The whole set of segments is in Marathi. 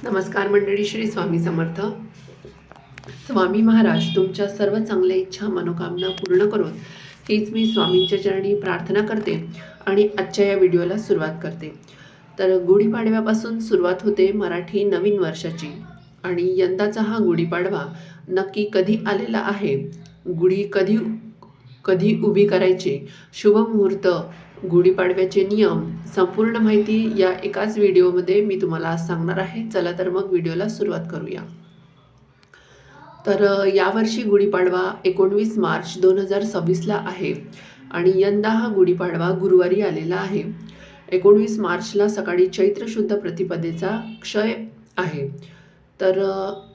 नमस्कार मंडळी, श्री स्वामी समर्थ. स्वामी महाराज तुमच्या सर्व चांगल्या इच्छा मनोकामना पूर्ण करून हीच मी स्वामींच्या चरणी प्रार्थना करते आणि आजच्या या व्हिडिओला सुरुवात करते. तर गुढीपाडव्यापासून सुरुवात होते मराठी नवीन वर्षाची आणि यंदाचा हा गुढीपाडवा नक्की कधी आलेला आहे, गुढी कधी कधी उभी करायची, शुभ मुहूर्त, गुढीपाडव्याचे नियम, संपूर्ण माहिती या एकाच व्हिडिओमध्ये मी तुम्हाला आज सांगणार आहे. चला तर मग व्हिडिओला सुरुवात करूया. तर यावर्षी गुढीपाडवा 19 मार्च 2026ला आहे आणि यंदा हा गुढीपाडवा गुरुवारी आलेला आहे. 19 मार्चला सकाळी चैत्र शुद्ध प्रतिपदेचा क्षय आहे. तर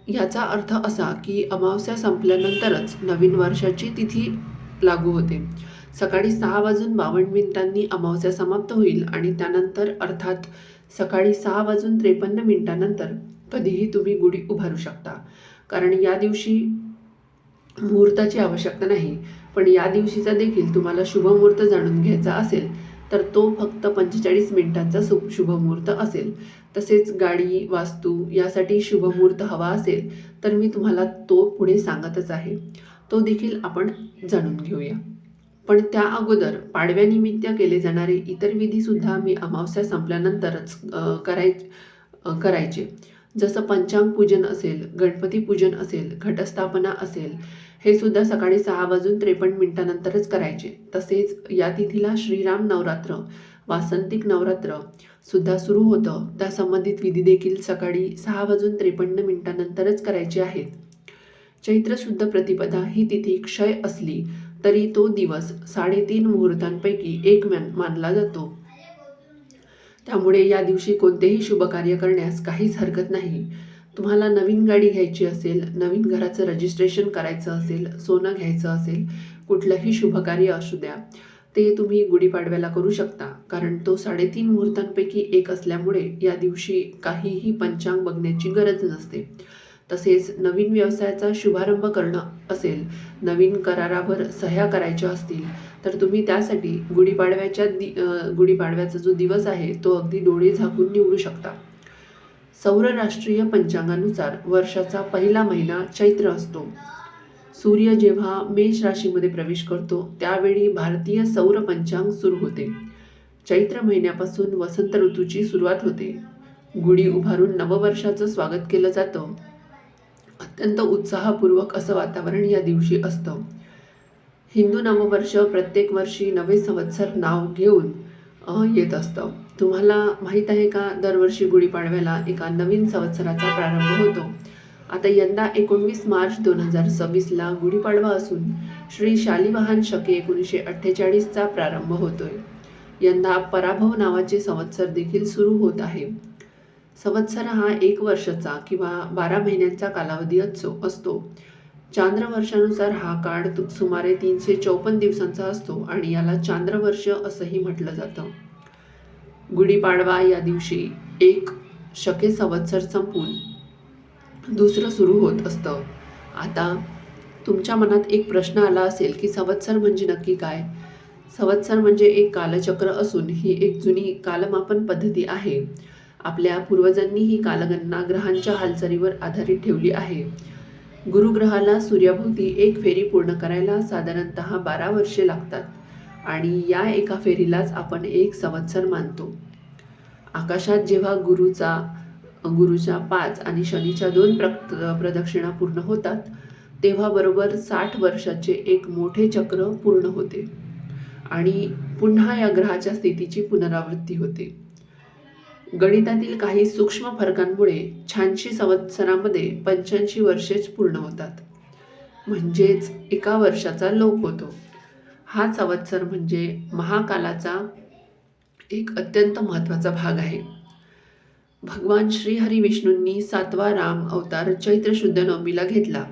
याचा अर्थ असा की अमावस्या संपल्यानंतरच नवीन वर्षाची तिथी लागू होते. सकाळी 6:52 अमावस्या समाप्त होईल आणि त्यानंतर अर्थात सकाळी 6:53 कधीही तुम्ही गुढी उभारू शकता. कारण या दिवशी मुहूर्ताची आवश्यकता नाही, पण या दिवशीचा देखील तुम्हाला शुभमुहूर्त जाणून घ्यायचा असेल तर तो फक्त 45 मिनिटांचा शुभमुहूर्त असेल. तसेच गाडी वास्तू यासाठी शुभमुहूर्त हवा असेल तर मी तुम्हाला तो पुढे सांगतच आहे, तो देखील आपण जाणून घेऊया. पण त्या अगोदर पाडव्यानिमित्त केले जाणारे इतर विधीसुद्धा मी अमावस्या संपल्यानंतरच करायचे. जसं पंचांग पूजन असेल, गणपती पूजन असेल, घटस्थापना असेल, हे सुद्धा सकाळी 6:53 करायचे. तसेच या तिथीला श्रीराम नवरात्र, वासंतिक नवरात्र सुद्धा सुरू होतं. त्या संबंधित विधी देखील सकाळी 6:53 करायचे आहेत. चैत्र शुद्ध प्रतिपदा ही तिथी क्षय असली तरी तो दिवस 3.5 मुहूर्तांपैकी एक मानला जातो. त्यामुळे या दिवशी कोणतेही शुभ कार्य करण्यास काहीच हरकत नाही. तुम्हाला नवीन गाडी घ्यायची असेल, नवीन घराचं रजिस्ट्रेशन करायचं असेल, सोनं घ्यायचं असेल, कुठलंही शुभ कार्य असू द्या, ते तुम्ही गुढीपाडव्याला करू शकता. कारण तो 3.5 मुहूर्तांपैकी एक असल्यामुळे या दिवशी काहीही पंचांग बघण्याची गरज नसते. तसेच नवीन व्यवसायाचा शुभारंभ करणं असेल, नवीन करारावर सह्या करायच्या असतील तर तुम्ही त्यासाठी गुढीपाडव्याचा जो दिवस आहे तो अगदी डोळे झाकून निवडू शकता. सौरराष्ट्रीय पंचांगानुसार वर्षाचा पहिला महिना चैत्र असतो. सूर्य जेव्हा मेष राशीमध्ये प्रवेश करतो त्यावेळी भारतीय सौर पंचांग सुरू होते. चैत्र महिन्यापासून वसंत ऋतूची सुरुवात होते. गुढी उभारून नववर्षाचं स्वागत केलं जातं. अत्यंत उत्साहपूर्वक असं वातावरण या दिवशी असतं. हिंदू नववर्ष प्रत्येक वर्षी नवे संवत्सर नाव घेऊन येत असतं. तुम्हाला माहीत आहे का, दरवर्षी गुढीपाडव्याला एका नवीन संवत्सराचा प्रारंभ होतो. आता यंदा 19 मार्च 2026ला गुढीपाडवा असून श्री शालिवाहन शके 1948चा प्रारंभ होतोय. यंदा पराभव नावाचे संवत्सर देखील सुरू होत आहे. संवत्सर हा 1 वर्षाचा किंवा 12 महिन्यांचा कालावधी असतो. चांद्रवर्षानुसार हा काळ सुमारे 354 दिवसांचा असतो आणि याला चांद्रवर्ष असंही म्हटलं जातं. गुढीपाडवा या दिवशी एक शके संवत्सर संपून दुसरं सुरू होत असतं. आता तुमच्या मनात एक प्रश्न आला असेल की संवत्सर म्हणजे नक्की काय? संवत्सर म्हणजे एक कालचक्र असून ही एक जुनी कालमापन पद्धती आहे. आपल्या पूर्वजांनी ही कालगणना ग्रहांच्या हालचालीवर आधारित ठेवली आहे. गुरुग्रहाला सूर्याभोवती एक फेरी पूर्ण करायला साधारणतः 12 वर्षे लागतात आणि या एका फेरीलाच आपण एक संवत्सर मानतो. आकाशात जेव्हा गुरुच्या 5 आणि शनीच्या 2 प्रदक्षिणा पूर्ण होतात तेव्हा बरोबर 60 वर्षाचे एक मोठे चक्र पूर्ण होते आणि पुन्हा या ग्रहाच्या स्थितीची पुनरावृत्ती होते. गणितातील काही सूक्ष्म फरकांमुळे 86 संवत्सरामध्ये 85 वर्षेच पूर्ण होतात. म्हणजेच एका वर्षाचा लोप होतो. हा संवत्सर म्हणजे महाकालाचा एक अत्यंत महत्त्वाचा भाग आहे. भगवान श्रीहरी विष्णूंनी 7वा राम अवतार चैत्र शुद्ध नवमीला घेतला.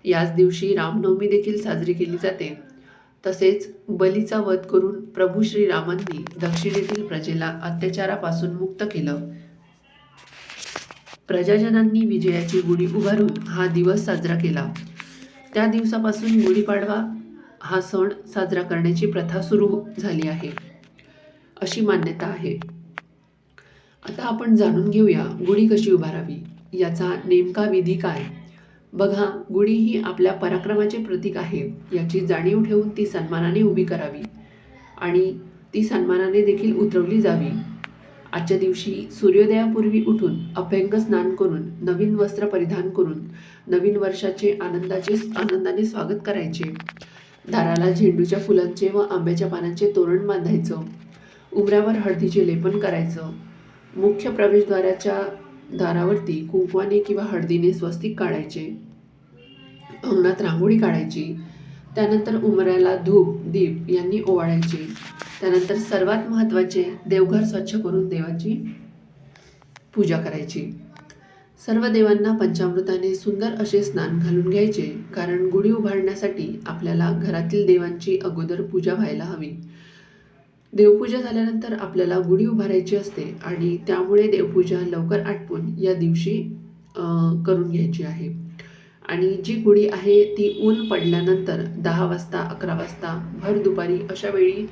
याच दिवशी रामनवमी देखील साजरी केली जाते. तसेच बलीचा वध करून प्रभू श्रीरामांनी दक्षिणेतील प्रजेला अत्याचारापासून मुक्त केलं. प्रजाजनांनी विजयाची गुढी उभारून हा दिवस साजरा केला. त्या दिवसापासून गुढीपाडवा हा सण साजरा करण्याची प्रथा सुरू झाली आहे अशी मान्यता आहे. आता आपण जाणून घेऊया गुढी कशी उभारावी, याचा नेमका विधी काय. बघा, गुढी ही आपल्या पराक्रमाचे प्रतीक आहे. याची जाणीव ठेवून ती सन्मानाने उभी करावी आणि ती सन्मानाने देखील उतरवली जावी. आजच्या दिवशी सूर्योदयापूर्वी उठून अभ्यंग स्नान करून नवीन वस्त्र परिधान करून नवीन वर्षाचे आनंदाने स्वागत करायचे. दाराला झेंडूच्या फुलांचे व आंब्याच्या पानांचे तोरण बांधायचं. उंबऱ्यावर हळदीचे लेपन करायचं. मुख्य प्रवेशद्वाराच्या दारावरती कुंकवाने किंवा हळदीने स्वस्तिक काढायचे. अंगणात रांगोळी काढायची. त्यानंतर उंबऱ्याला धूप दीप यांनी ओवाळायचे. त्यानंतर सर्वात महत्त्वाचे, देवघर स्वच्छ करून देवाची पूजा करायची. सर्व देवांना पंचामृताने सुंदर असे स्नान घालून घ्यायचे, कारण गुढी उभारण्यासाठी आपल्याला घरातील देवांची अगोदर पूजा व्हायला हवी. देवपूजा झाल्यानंतर आपल्याला गुढी उभारायची असते आणि त्यामुळे देवपूजा लवकर आटपून या दिवशी करून घ्यायची आहे. आणि जी गुढी आहे ती ऊन पडल्यानंतर 10 वाजता 11 वाजता भर दुपारी अशा वेळी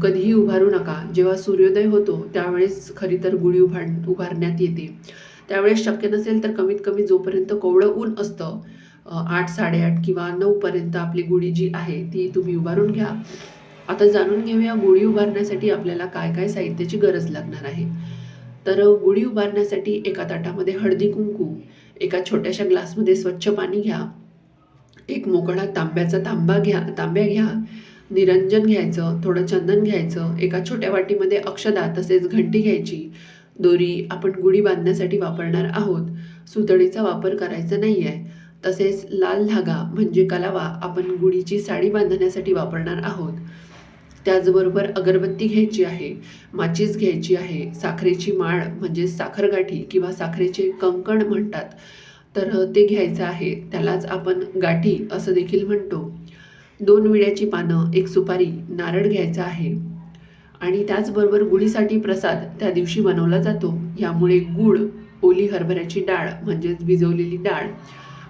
कधीही उभारू नका. जेव्हा सूर्योदय होतो त्यावेळेस खरी तर गुढी उभारण्यात येते. त्यावेळेस शक्य नसेल तर कमीत कमी जोपर्यंत कोवळं ऊन असतं 8 साडेआठ किंवा 9पर्यंत आपली गुढी जी आहे ती तुम्ही उभारून घ्या. आता जाणून घेऊया गुढी उभारण्यासाठी आपल्याला काय काय साहित्याची गरज लागणार आहे. तर गुढी उभारण्यासाठी एका ताटामध्ये हळदी कुंकू, एका छोट्याशा ग्लासमध्ये स्वच्छ पाणी घ्या. एक मोकळा तांब्या घ्या. निरंजन घ्यायचं, थोडं चंदन घ्यायचं. एका छोट्या वाटीमध्ये अक्षदा तसेच घंटी घ्यायची. दोरी आपण गुढी बांधण्यासाठी वापरणार आहोत. सुतळीचा वापर करायचा नाही आहे. तसेच लाल धागा म्हणजे कलावा आपण गुढीची साडी बांधण्यासाठी वापरणार आहोत. त्याचबरोबर अगरबत्ती घ्यायची आहे, माचीस घ्यायची आहे, साखरेची माळ म्हणजे साखरगाठी किंवा साखरेचे कंकण म्हणतात तर ते घ्यायचं आहे. त्यालाच आपण गाठी असं देखील म्हणतो. 2 विड्याची पानं, 1 सुपारी, नारळ घ्यायचा आहे. आणि त्याचबरोबर गुढीसाठी प्रसाद त्या दिवशी बनवला जातो. यामुळे गूळ, ओली हरभऱ्याची डाळ म्हणजेच भिजवलेली डाळ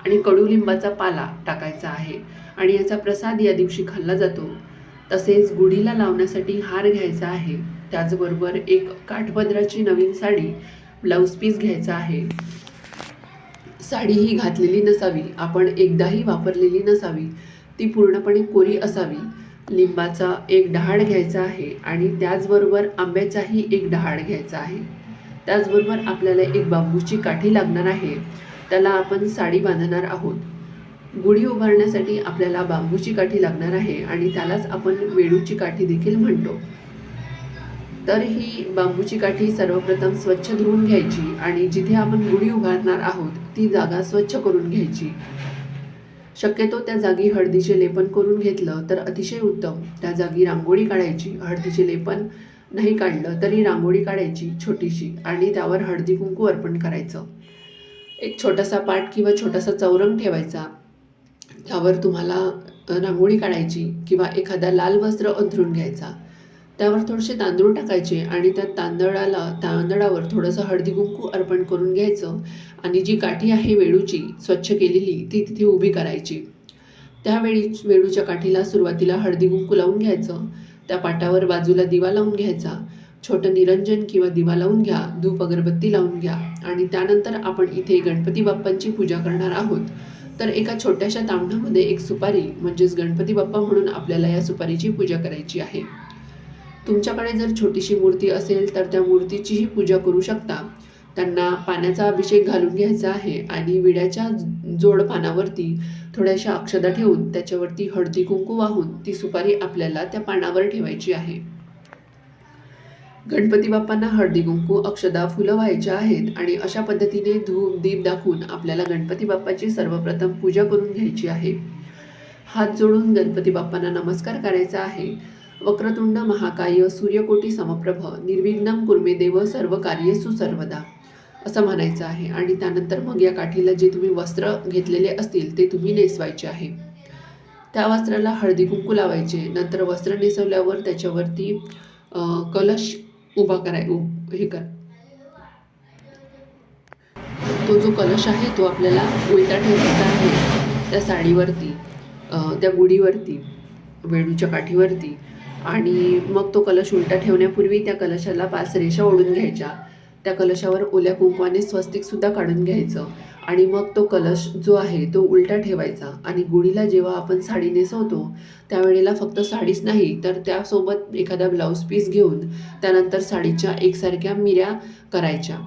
आणि कडुलिंबाचा पाला टाकायचा आहे आणि याचा प्रसाद या दिवशी खाल्ला जातो. तसेच गुढीला लावण्यासाठी हार घ्यायचा आहे. त्याचबरोबर एक काठपदराची नवीन साडी, ब्लाऊज पीस घ्यायचा आहे. साडी ही घातलेली नसावी, आपण एकदाही वापरलेली नसावी, ती पूर्णपणे कोरी असावी. लिंबाचा एक डहाळ घ्यायचा आहे आणि त्याचबरोबर आंब्याचाही एक डहाळ घ्यायचा आहे. त्याचबरोबर आपल्याला एक बांबूची काठी लागणार आहे, त्याला आपण साडी बांधणार आहोत. गुढी उभारण्यासाठी आपल्याला बांबूची काठी लागणार आहे आणि त्यालाच आपण वेळूची काठी देखील म्हणतो. तर ही बांबूची काठी सर्वप्रथम स्वच्छ धुवून घ्यायची आणि जिथे आपण गुढी उभारणार आहोत ती जागा स्वच्छ करून घ्यायची. शक्यतो त्या जागी हळदीचे लेपन करून घेतलं तर अतिशय उत्तम. त्या जागी रांगोळी काढायची. हळदीचे लेपन नाही काढलं तरी रांगोळी काढायची छोटीशी आणि त्यावर हळदी कुंकू अर्पण करायचं. एक छोटासा पाट किंवा छोटासा चौरंग ठेवायचा. त्यावर तुम्हाला रांगोळी काढायची किंवा एखादा लाल वस्त्र अंथरून घ्यायचा. त्यावर थोडेसे तांदूळ टाकायचे आणि त्या तांदळावर थोडंसं हळदी कुंकू अर्पण करून घ्यायचं आणि जी काठी आहे वेळूची स्वच्छ केलेली ती तिथे उभी करायची. त्यावेळी वेळूच्या काठीला सुरुवातीला हळदी कुंकू लावून घ्यायचं. त्या पाटावर बाजूला दिवा लावून घ्यायचा. छोटं निरंजन किंवा दिवा लावून घ्या. धूप अगरबत्ती लावून घ्या आणि त्यानंतर आपण इथे गणपती बाप्पांची पूजा करणार आहोत. तर एका छोट्याशा तांब्यामध्ये 1 सुपारी म्हणजेच गणपती बाप्पा म्हणून आपल्याला या सुपारीची पूजा करायची आहे. तुमच्याकडे जर छोटीशी मूर्ती असेल तर त्या मूर्तीचीही पूजा करू शकता. त्यांना पाण्याचा अभिषेक घालून घ्यायचा आहे आणि विड्याच्या जोड पानावरती थोड्याशा अक्षदा ठेवून त्याच्यावरती हळदी कुंकू वाहून ती सुपारी आपल्याला त्या पानावर ठेवायची आहे. गणपती बाप्पांना हळदी कुंकू अक्षदा फुलं व्हायच्या आहेत आणि अशा पद्धतीने धूप दीप दाखवून आपल्याला गणपती बाप्पाची सर्वप्रथम पूजा करून घ्यायची आहे. हात जोडून गणपती बाप्पांना नमस्कार करायचा आहे. वक्रतुंड महाकाय सूर्यकोटी समप्रभ निर्विघ्नं कुर्मे देव सर्व कार्येषु सर्वदा असं म्हणायचं आहे. आणि त्यानंतर मग या काठीला जे तुम्ही वस्त्र घेतलेले असतील ते तुम्ही नेसवायचे आहे. त्या वस्त्राला हळदी कुंकू लावायचे. नंतर वस्त्र नेसवल्यावर त्याच्यावरती कलश उभा तो जो कलश आहे तो आपल्याला उलटा ठेवायचा आहे त्या साडीवरती, त्या गुढीवरती, वेळूच्या काठीवरती. आणि मग तो कलश उलटा ठेवण्यापूर्वी त्या कलशाला 5 रेषा ओढून घ्यायच्या. त्या कलशावर ओल्या कुंकवाने स्वस्तिकसुद्धा काढून घ्यायचं आणि मग तो कलश जो आहे तो उलटा ठेवायचा. आणि गुढीला जेव्हा आपण साडी नेसवतो त्यावेळेला फक्त साडीच नाही तर त्यासोबत एखादा ब्लाऊज पीस घेऊन त्यानंतर साडीच्या एकसारख्या मिऱ्या करायच्या.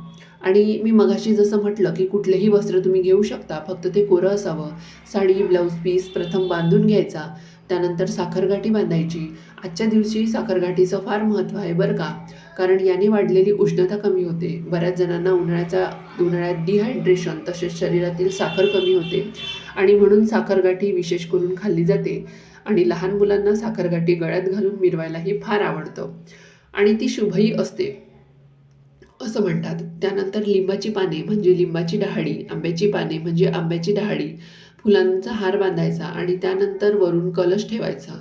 आणि मी मगाशी जसं म्हटलं की कुठलेही वस्त्र तुम्ही घेऊ शकता, फक्त ते कोरं असावं. साडी, ब्लाऊज पीस प्रथम बांधून घ्यायचा, त्यानंतर साखरगाठी बांधायची. आजच्या दिवशी साखरगाठीचं फार महत्त्व आहे बरं का, कारण याने वाढलेली उष्णता कमी होते. बऱ्याच जणांना उन्हाळ्यात डिहायड्रेशन तसेच शरीरातील साखर कमी होते आणि म्हणून साखरगाठी विशेष करून खाल्ली जाते. आणि लहान मुलांना साखरगाठी गळ्यात घालून मिरवायलाही फार आवडतं आणि ती शुभही असते असं म्हणतात. त्यानंतर लिंबाची पाने म्हणजे लिंबाची डहाळी, आंब्याची पाने म्हणजे आंब्याची डहाळी, फुलांचा हार बांधायचा आणि त्यानंतर वरून कलश ठेवायचा.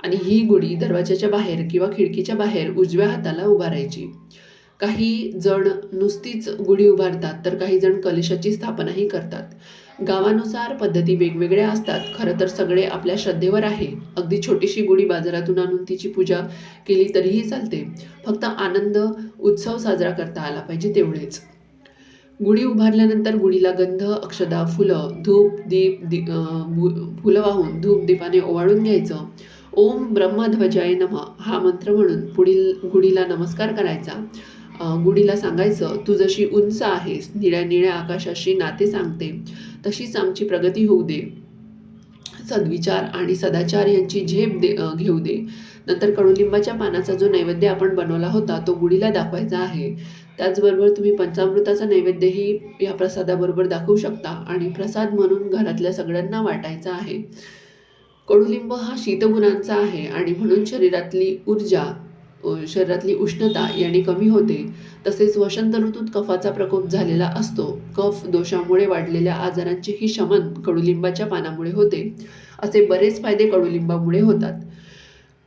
आणि ही गुढी दरवाजाच्या बाहेर किंवा खिडकीच्या बाहेर उजव्या हाताला उभारायची. काही जण नुसतीच गुढी उभारतात तर काही जण कलशाची स्थापनाही करतात. गावानुसार पद्धती वेगवेगळ्या असतात. खरं तर सगळे आपल्या श्रद्धेवर आहे. अगदी छोटीशी गुढी बाजारातून आणून तिची पूजा केली तरीही चालते. फक्त आनंद, उत्सव साजरा करता आला पाहिजे तेवढेच. गुढी उभारल्यानंतर गुढीला गंध, अक्षदा, फुलं, धूप, फुलं वाहून धूप दीपाने ओवाळून घ्यायचं. ओम ब्रह्मध्वजाय नमः हा मंत्र म्हणून पुढील गुढीला नमस्कार करायचा. गुढीला सांगायचं, तू जशी उंच आहेस, निळ्या निळ्या आकाशाशी नाते सांगते, तशीच आमची प्रगती होऊ दे. सद्विचार आणि सदाचार यांची झेप घेऊ दे. नंतर कडुलिंबाच्या पानाचा जो नैवेद्य आपण बनवला होता तो गुढीला दाखवायचा आहे. त्याचबरोबर तुम्ही पंचामृताचा नैवेद्यही या प्रसादाबरोबर दाखवू शकता आणि प्रसाद म्हणून घरातल्या सगळ्यांना वाटायचा आहे. कडुलिंब हा शीतगुणांचा आहे आणि म्हणून शरीरातली उष्णता याने कमी होते. तसेच वसंत ऋतूत कफाचा प्रकोप झालेला असतो. कफ दोषामुळे वाढलेल्या आजारांचेही शमन कडुलिंबाच्या पानामुळे होते. असे बरेच फायदे कडुलिंबामुळे होतात.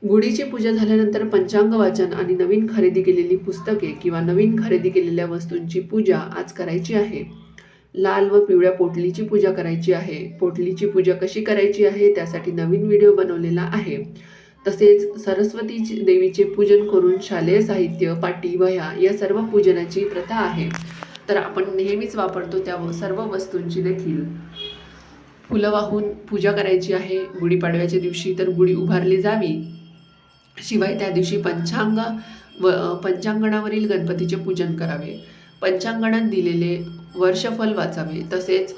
गुढीची पूजा झाल्यानंतर पंचांग वाचन आणि नवीन खरेदी केलेली पुस्तके किंवा नवीन खरेदी केलेल्या वस्तूंची पूजा आज करायची आहे. लाल व पिवळ्या पोटलीची पूजा करायची आहे. पोटलीची पूजा कशी करायची आहे त्यासाठी नवीन व्हिडिओ बनवलेला आहे. तसेच सरस्वती देवीचे पूजन करून शालेय साहित्य, पाटी, वह्या या सर्व पूजनाची प्रथा आहे. तर आपण नेहमीच वापरतो त्या सर्व वस्तूंची देखील फुलं वाहून पूजा करायची आहे. गुढीपाडव्याच्या दिवशी तर गुढी उभारली जावी. शिवाय त्या दिवशी पंचांगणावरील गणपतीचे पूजन करावे. पंचांगणात दिलेले वर्षफल वाचावे. तसेच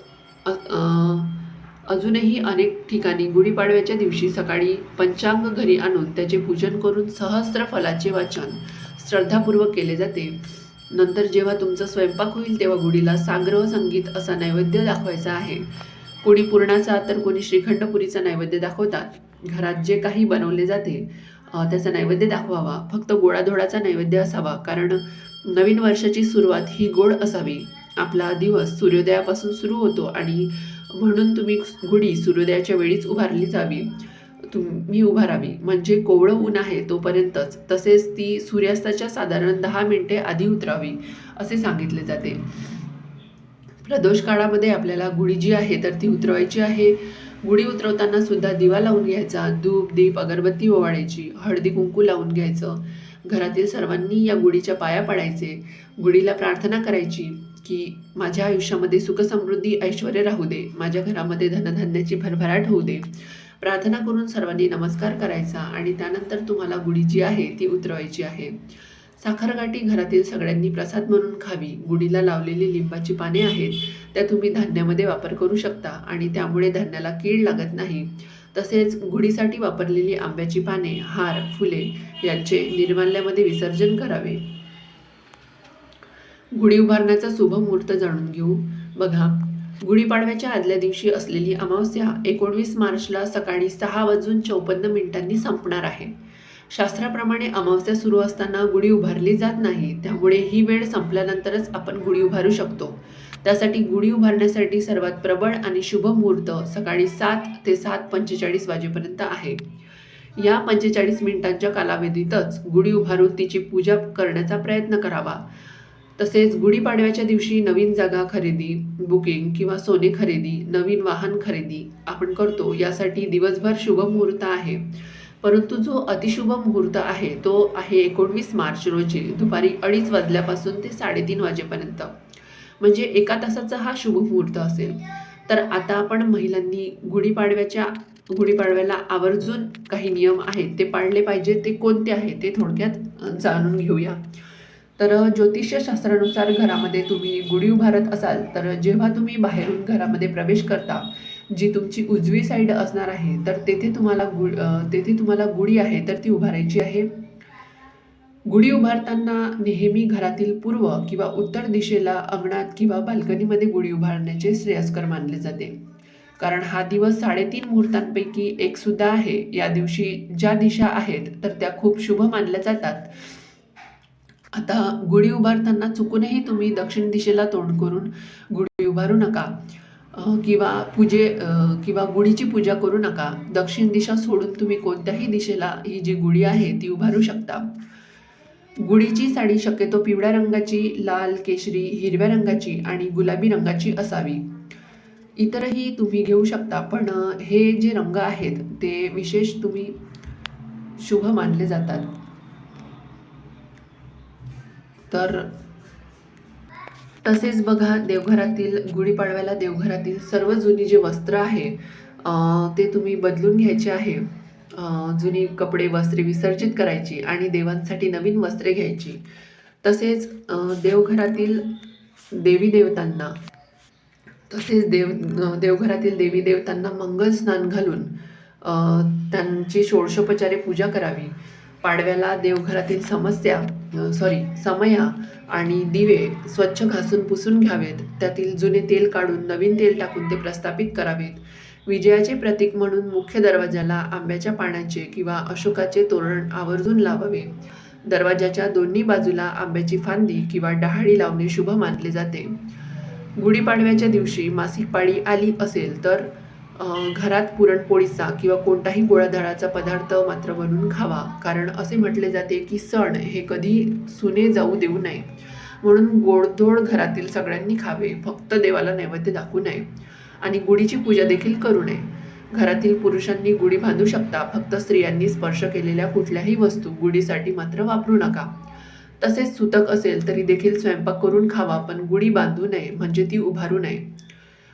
अजूनही अनेक ठिकाणी गुढीपाडव्याच्या दिवशी सकाळी पंचांग घरी आणून त्याचे पूजन करून सहस्त्र फलाचे वाचन श्रद्धापूर्वक केले जाते. नंतर जेव्हा तुमचा स्वयंपाक होईल तेव्हा गुढीला साग्र संगीत असा नैवेद्य दाखवायचा आहे. कोणी पुरणाचा तर कोणी श्रीखंडपुरीचा नैवेद्य दाखवतात. घरात जे काही बनवले जाते त्याचा नैवेद्य दाखवावा. फक्त गोडाधोडाचा नैवेद्य असावा, कारण नवीन वर्षाची सुरुवात ही गोड असावी. आपला दिवस सूर्योदयापासून सुरू होतो आणि म्हणून तुम्ही गुढी सूर्योदयाच्या वेळीच उभारावी. म्हणजे कोवळं ऊन आहे तोपर्यंतच. तसेच ती सूर्यास्ताच्या साधारण 10 मिनिटे आधी उतरावी असे सांगितले जाते. प्रदोष काळामध्ये आपल्याला गुढी जी आहे तर ती उतरवायची आहे. गुढी उतरवताना सुद्धा दिवा लावून घ्यायचा. धूप, दीप, अगरबत्ती ओवाळायची. हळदी कुंकू लावून घ्यायचं. घरातील सर्वांनी या गुढीच्या पाया पडायचे. गुढीला प्रार्थना करायची की माझ्या आयुष्यामध्ये सुखसमृद्धी, ऐश्वर्य राहू दे. माझ्या घरामध्ये धनधान्याची भरभराट होऊ दे. प्रार्थना करून सर्वांनी नमस्कार करायचा आणि त्यानंतर तुम्हाला गुढी जी आहे ती उतरवायची आहे. साखरगाठी घरातील सगळ्यांनी प्रसाद म्हणून खावी. गुढीला लावलेली लिंबाची पाने आहेत त्या तुम्ही धान्यामध्ये वापर करू शकता आणि त्यामुळे धान्याला कीड लागत नाही. तसेच गुढीसाठी वापरलेली आंब्याची पाने, हार, फुले यांचे निर्माल्यामध्ये विसर्जन करावे. गुढी उभारण्याचा शुभ मुहूर्त जाणून घेऊ. बघा, गुढीपाडव्याच्या आदल्या दिवशी असलेली अमावस्या 19 मार्चला सकाळी 6:54 संपणार आहे. शास्त्राप्रमाणे अमावस्या सुरू असताना गुढी उभारली जात नाही. त्यामुळे ही वेळ संपल्यानंतरच आपण गुढी उभारू शकतो. त्यासाठी गुढी उभारण्यासाठी सर्वात प्रबळ आणि शुभ मुहूर्त सकाळी 7 ते 7:45 वाजेपर्यंत आहे. या 45 मिनिटांच्या कालावधीतच गुढी उभारून तिची पूजा करण्याचा प्रयत्न करावा. तसेच गुढीपाडव्याच्या दिवशी नवीन जागा खरेदी, बुकिंग किंवा सोने खरेदी, नवीन वाहन खरेदी आपण करतो. यासाठी दिवसभर शुभ मुहूर्त आहे. परंतु जो अतिशुभ मुहूर्त आहे तो आहे 19 मार्च रोजी दुपारी 2:30 वाजल्यापासून ते 3:30 वाजेपर्यंत, म्हणजे 1 तासाचा हा शुभ मुहूर्त असेल. तर आता आपण महिलांनी गुढीपाडव्याला आवर्जून काही नियम आहेत ते पाळले पाहिजे. ते कोणते आहेत ते थोडक्यात जाणून घेऊया. तर ज्योतिषशास्त्रानुसार घरामध्ये तुम्ही गुढी उभारत असाल तर जेव्हा तुम्ही बाहेरून घरामध्ये प्रवेश करता, जी तुमची उजवी साईड असणार आहे, तर तेथे तुम्हाला गुढी आहे तर ती उभारायची आहे. गुढी उभारताना नेहमी घरातील पूर्व किंवा उत्तर दिशेला अंगणात किंवा बाल्कनीमध्ये गुढी उभारण्याचे श्रेयस्कर मानले जाते. कारण हा दिवस 3.5 मुहूर्तांपैकी एक सुद्धा आहे. या दिवशी ज्या दिशा आहेत तर त्या खूप शुभ मानल्या जातात. आता गुढी उभारताना चुकूनही तुम्ही दक्षिण दिशेला तोंड करून गुढी उभारू नका, किंवा गुढीची पूजा करू नका. दक्षिण दिशा सोडून तुम्ही कोणत्याही दिशेला ही जी गुढी आहे ती उभारू शकता. गुढीची साडी शक्यतो पिवळ्या रंगाची, लाल, केशरी, हिरव्या रंगाची आणि गुलाबी रंगाची असावी. इतरही तुम्ही घेऊ शकता, पण हे जे रंग आहेत ते विशेष तुम्ही शुभ मानले जातात. तर तसेच बघा, गुढीपाडव्याला देवघरातील सर्व जुनी जे वस्त्र आहे ते तुम्ही बदलून घ्यायचे आहे. जुनी कपडे, वस्त्रे विसर्जित करायची आणि देवांसाठी नवीन वस्त्रे घ्यायची. तसेच देवघरातील देवी देवतांना मंगल स्नान घालून त्यांची षोडशोपचारे पूजा करावी. पाडव्याला देवघरातील समया आणि दिवे स्वच्छ घासून पुसून घ्यावेत. त्यातील जुने तेल काढून नवीन तेल टाकून ते प्रस्थापित करावेत. विजयाचे प्रतीक म्हणून मुख्य दरवाजाला आंब्याच्या पानाचे किंवा अशोकाचे तोरण आवर्जून लावावे. दरवाजाच्या दोन्ही बाजूला आंब्याची फांदी किंवा डहाळी लावणे शुभ मानले जाते. गुढीपाडव्याच्या दिवशी मासिक पाळी आली असेल तर घरात पुरणपोळीचा किंवा कोणताही गोडाधोडाचा पदार्थ मात्र बनवून खावा. कारण असे म्हटले जाते की सण हे कधी सुने जाऊ देऊ नये, म्हणून गोडधोड घरातील सगळ्यांनी खावे. फक्त देवाला नैवेद्य दाखवू नये आणि गुढीची पूजा देखील करू नये. घरातील पुरुषांनी गुढी बांधू शकता, फक्त स्त्रियांनी स्पर्श केलेल्या कुठल्याही वस्तू गुढीसाठी मात्र वापरू नका. तसेच सुतक असेल तरी देखील स्वयंपाक करून खावा, पण गुढी बांधू नये, म्हणजे ती उभारू नये.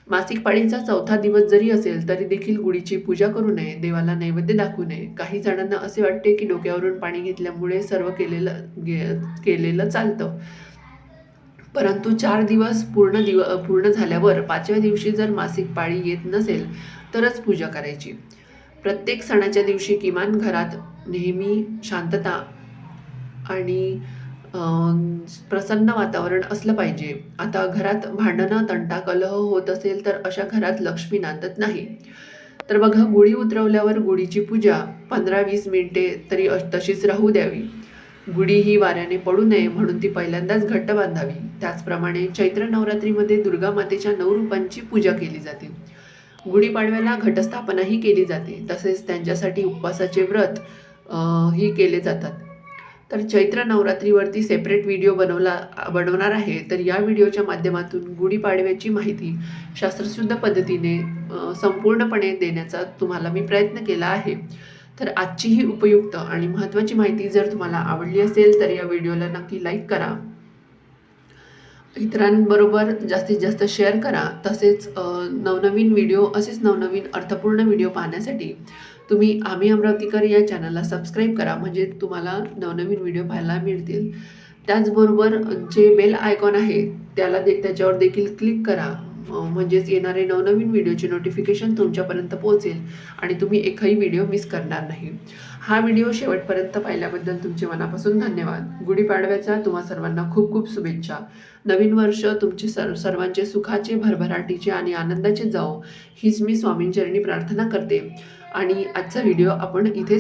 मासिक पाळीचा 4था दिवस जरी असेल तरी देखील गुढीची पूजा करू नये, देवाला नैवेद्य दाखवू नये. काही जणांना असे वाटते की डोक्यावरून पाणी घेतल्यामुळे सर्व केलेलं चालतं, परंतु 4 दिवस पूर्ण झाल्यावर 5व्या दिवशी जर मासिक पाळी येत नसेल तरच पूजा करायची. प्रत्येक सणाच्या दिवशी किमान घरात नेहमी शांतता आणि प्रसन्न वातावरण असलं पाहिजे. आता घरात भांडणं, तंटा, कलह होत असेल तर अशा घरात लक्ष्मी नांदत नाही. तर बघा, गुढी उतरवल्यावर गुढीची पूजा 15-20 मिनिटे तरी तशीच राहू द्यावी. गुढी ही वाऱ्याने पडू नये म्हणून ती पहिल्यांदाच घट्ट बांधावी. त्याचप्रमाणे चैत्र नवरात्रीमध्ये दुर्गा मातेच्या 9 रूपांची पूजा केली जाते. गुढीपाडव्याला घटस्थापनाही केली जाते. तसेच त्यांच्यासाठी उपवासाचे व्रत ही केले जातात. तर चैत्र नवरात्रीवरती सेपरेट व्हिडिओ बनवणार आहे. तर या व्हिडिओच्या माध्यमातून गुढीपाडव्याची माहिती शास्त्रशुद्ध पद्धतीने संपूर्णपणे देण्याचा तुम्हाला मी प्रयत्न केला आहे. तर आजची ही उपयुक्त आणि महत्त्वाची माहिती जर तुम्हाला आवडली असेल तर या व्हिडिओला नक्की लाईक करा, इतरांबरोबर जास्तीत जास्त शेअर करा. तसेच असेच नवनवीन अर्थपूर्ण व्हिडिओ पाहण्यासाठी तुम्ही आम्ही अमरावतीकर या चॅनलला सबस्क्राईब करा, म्हणजे तुम्हाला नवनवीन व्हिडिओ पाहायला मिळतील. त्याचबरोबर जे बेल आयकॉन आहे त्याच्यावर देखील क्लिक करा, म्हणजेच येणारे नवनवीन व्हिडिओचे नोटिफिकेशन तुमच्यापर्यंत पोहोचेल आणि तुम्ही एकही व्हिडिओ मिस करणार नाही. हा व्हिडिओ शेवटपर्यंत पाहिल्याबद्दल तुमचे मनापासून धन्यवाद. गुढीपाडव्याच्या तुम्हा सर्वांना खूप खूप शुभेच्छा. नवीन वर्ष तुमचे सर्वांचे सुखाचे, भरभराटीचे आणि आनंदाचे जाओ, हीच मी स्वामींचरणी प्रार्थना करते. आणि आजचा व्हिडिओ आपण इथे